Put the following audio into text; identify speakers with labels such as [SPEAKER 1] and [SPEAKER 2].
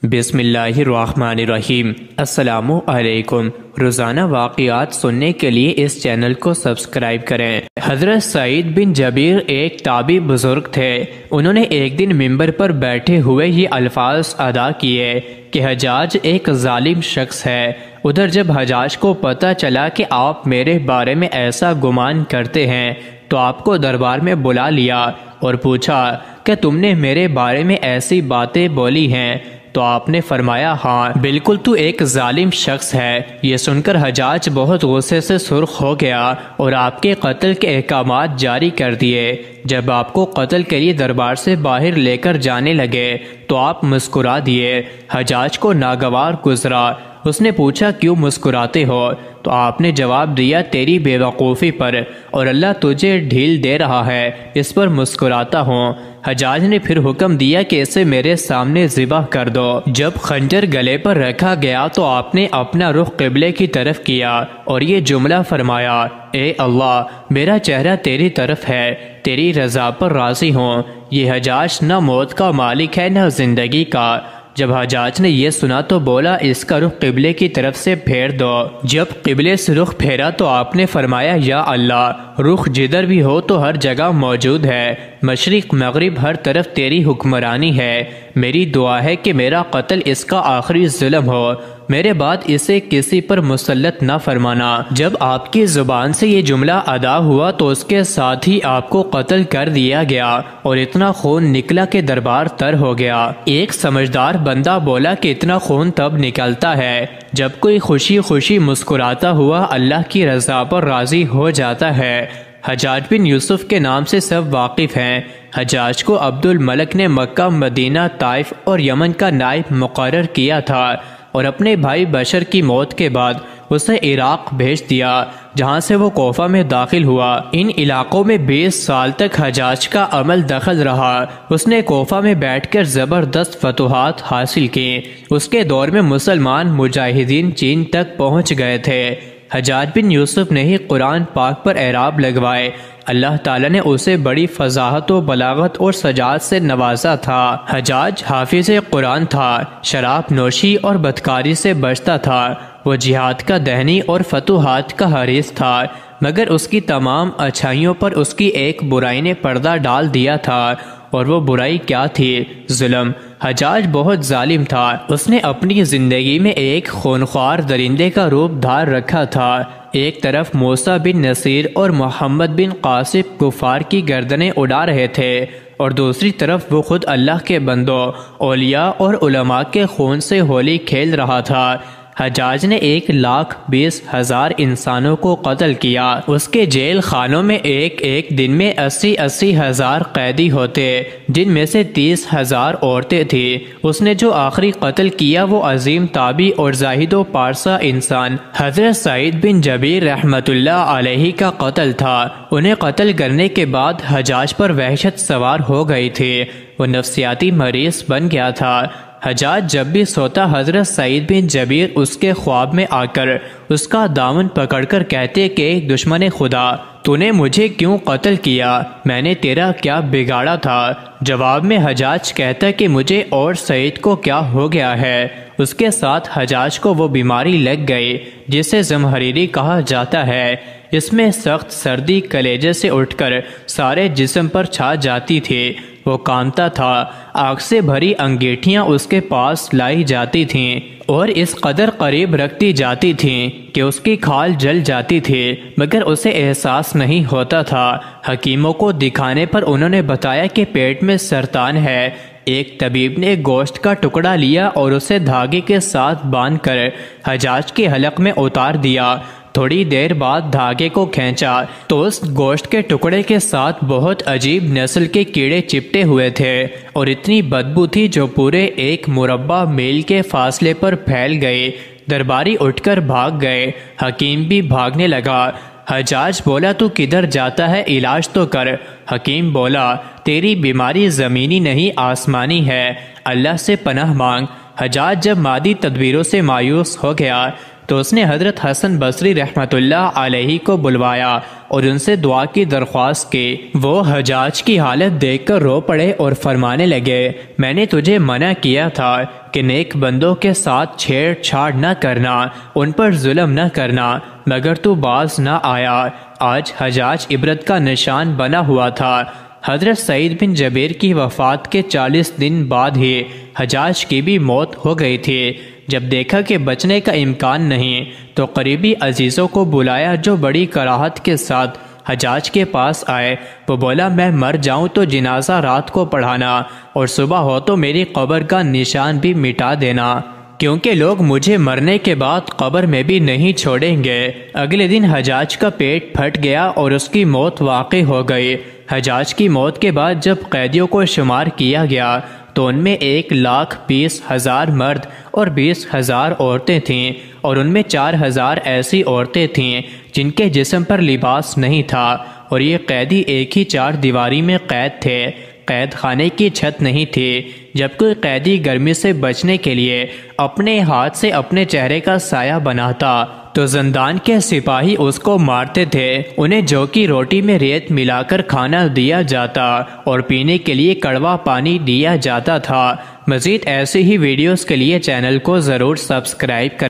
[SPEAKER 1] بسم اللہ الرحمن الرحیم۔ السلام علیکم۔ روزانہ واقعات سننے کے لیے اس چینل کو سبسکرائب کریں۔ حضرت سعید بن جبیر ایک تابعی بزرگ تھے۔ انہوں نے ایک دن منبر پر بیٹھے ہوئے یہ الفاظ ادا کیے کہ حجاج ایک ظالم شخص ہے۔ ادھر جب حجاج کو پتہ چلا کہ آپ میرے بارے میں ایسا گمان کرتے ہیں تو آپ کو دربار میں بلا لیا اور پوچھا کہ تم نے میرے بارے میں ایسی باتیں بولی ہیں؟ تو آپ نے فرمایا ہاں بالکل، تو ایک ظالم شخص ہے۔ یہ سن کر حجاج بہت غصے سے سرخ ہو گیا اور آپ کے قتل کے احکامات جاری کر دیے۔ جب آپ کو قتل کے لیے دربار سے باہر لے کر جانے لگے تو آپ مسکرا دیے۔ حجاج کو ناگوار گزرا۔ اس نے پوچھا کیوں مسکراتے ہو؟ تو آپ نے جواب دیا تیری بے وقوفی پر، اور اللہ تجھے ڈھیل دے رہا ہے اس پر مسکراتا ہوں۔ حجاج نے پھر حکم دیا کہ اسے میرے سامنے ذبح کر دو۔ جب خنجر گلے پر رکھا گیا تو آپ نے اپنا رخ قبلے کی طرف کیا اور یہ جملہ فرمایا، اے اللہ میرا چہرہ تیری طرف ہے، تیری رضا پر راضی ہوں۔ یہ حجاج نہ موت کا مالک ہے نہ زندگی کا۔ جب حجاج نے یہ سنا تو بولا اس کا رخ قبلے کی طرف سے پھیر دو۔ جب قبلے سے رخ پھیرا تو آپ نے فرمایا یا اللہ، رخ جدھر بھی ہو تو ہر جگہ موجود ہے، مشرق مغرب ہر طرف تیری حکمرانی ہے۔ میری دعا ہے کہ میرا قتل اس کا آخری ظلم ہو، میرے بعد اسے کسی پر مسلط نہ فرمانا۔ جب آپ کی زبان سے یہ جملہ ادا ہوا تو اس کے ساتھ ہی آپ کو قتل کر دیا گیا اور اتنا خون نکلا کہ دربار تر ہو گیا۔ ایک سمجھدار بندہ بولا کہ اتنا خون تب نکلتا ہے جب کوئی خوشی خوشی مسکراتا ہوا اللہ کی رضا پر راضی ہو جاتا ہے۔ حجاج بن یوسف کے نام سے سب واقف ہیں۔ حجاج کو عبد الملک نے مکہ، مدینہ، طائف اور یمن کا نائب مقرر کیا تھا اور اپنے بھائی بشر کی موت کے بعد اسے عراق بھیج دیا، جہاں سے وہ کوفہ میں داخل ہوا۔ ان علاقوں میں 20 سال تک حجاج کا عمل دخل رہا۔ اس نے کوفہ میں بیٹھ کر زبردست فتوحات حاصل کی۔ اس کے دور میں مسلمان مجاہدین چین تک پہنچ گئے تھے۔ حجاج بن یوسف نے ہی قرآن پاک پر اعراب لگوائے۔ اللہ تعالیٰ نے اسے بڑی فصاحت و بلاغت اور سجاعت سے نوازا تھا۔ حجاج حافظ قرآن تھا، شراب نوشی اور بدکاری سے بچتا تھا۔ وہ جہاد کا دہنی اور فتوحات کا حریص تھا، مگر اس کی تمام اچھائیوں پر اس کی ایک برائی نے پردہ ڈال دیا تھا، اور وہ برائی کیا تھی؟ ظلم۔ حجاج بہت ظالم تھا۔ اس نے اپنی زندگی میں ایک خونخوار درندے کا روپ دھار رکھا تھا۔ ایک طرف موسیٰ بن نصیر اور محمد بن قاسم کفار کی گردنیں اڑا رہے تھے، اور دوسری طرف وہ خود اللہ کے بندوں، اولیاء اور علماء کے خون سے ہولی کھیل رہا تھا۔ حجاج نے 1,20,000 انسانوں کو قتل کیا۔ اس کے جیل خانوں میں ایک دن میں 80,000 ہزار قیدی ہوتے، جن میں سے 30,000 عورتیں تھیں۔ اس نے جو آخری قتل کیا وہ عظیم تابعی اور زاہد و پارسا انسان حضرت سعید بن جبیر رحمۃ اللہ علیہ کا قتل تھا۔ انہیں قتل کرنے کے بعد حجاج پر وحشت سوار ہو گئی تھی۔ وہ نفسیاتی مریض بن گیا تھا۔ حجاج جب بھی سوتا حضرت سعید بن جبیر اس کے خواب میں آ کر اس کا دامن پکڑ کر کہتے کہ دشمن خدا، تو نے مجھے کیوں قتل کیا؟ میں نے تیرا کیا بگاڑا تھا؟ جواب میں حجاج کہتا کہ مجھے اور سعید کو کیا ہو گیا ہے۔ اس کے ساتھ حجاج کو وہ بیماری لگ گئی جسے زمہریری کہا جاتا ہے۔ اس میں سخت سردی کلیجے سے اٹھ کر سارے جسم پر چھا جاتی تھی۔ وہ کانپتا تھا۔ آگ سے بھری انگیٹھیاں اس کے پاس لائی جاتی تھیں اور اس قدر قریب رکھتی جاتی تھیں کہ اس کی کھال جل جاتی تھی، مگر اسے احساس نہیں ہوتا تھا۔ حکیموں کو دکھانے پر انہوں نے بتایا کہ پیٹ میں سرطان ہے۔ ایک طبیب نے گوشت کا ٹکڑا لیا اور اسے دھاگے کے ساتھ باندھ کر حجاج کے حلق میں اتار دیا۔ تھوڑی دیر بعد دھاگے کو کھینچا تو اس گوشت کے ٹکڑے کے ساتھ بہت عجیب نسل کے کیڑے چپٹے ہوئے تھے اور اتنی بدبو تھی جو پورے 1 مربع میل کے فاصلے پر پھیل گئی۔ درباری اٹھ کر بھاگ گئے۔ حکیم بھی بھاگنے لگا۔ حجاج بولا تو کدھر جاتا ہے؟ علاج تو کر۔ حکیم بولا تیری بیماری زمینی نہیں آسمانی ہے، اللہ سے پناہ مانگ۔ حجاج جب مادی تدبیروں سے مایوس ہو گیا تو اس نے حضرت حسن بصری رحمۃ اللہ علیہ کو بلوایا اور ان سے دعا کی درخواست کی۔ وہ حجاج کی حالت دیکھ کر رو پڑے اور فرمانے لگے، میں نے تجھے منع کیا تھا کہ نیک بندوں کے ساتھ چھیڑ چھاڑ نہ کرنا، ان پر ظلم نہ کرنا، مگر تو باز نہ آیا۔ آج حجاج عبرت کا نشان بنا ہوا تھا۔ حضرت سعید بن جبیر کی وفات کے 40 دن بعد ہی حجاج کی بھی موت ہو گئی تھی۔ جب دیکھا کہ بچنے کا امکان نہیں تو قریبی عزیزوں کو بلایا جو بڑی کراہت کے ساتھ حجاج کے پاس آئے۔ وہ بولا، میں مر جاؤں تو جنازہ رات کو پڑھانا اور صبح ہو تو میری قبر کا نشان بھی مٹا دینا، کیونکہ لوگ مجھے مرنے کے بعد قبر میں بھی نہیں چھوڑیں گے۔ اگلے دن حجاج کا پیٹ پھٹ گیا اور اس کی موت واقع ہو گئی۔ حجاج کی موت کے بعد جب قیدیوں کو شمار کیا گیا تو ان میں 1,20,000 مرد اور 20,000 عورتیں تھیں، اور ان میں 4,000 ایسی عورتیں تھیں جن کے جسم پر لباس نہیں تھا، اور یہ قیدی ایک ہی 4 دیواری میں قید تھے۔ قید خانے کی چھت نہیں تھی۔ جب کوئی قیدی گرمی سے بچنے کے لیے اپنے ہاتھ سے اپنے چہرے کا سایہ بناتا تو زندان کے سپاہی اس کو مارتے تھے۔ انہیں جو کی روٹی میں ریت ملا کر کھانا دیا جاتا اور پینے کے لیے کڑوا پانی دیا جاتا تھا۔ مزید ایسی ہی ویڈیوز کے لیے چینل کو ضرور سبسکرائب کریں۔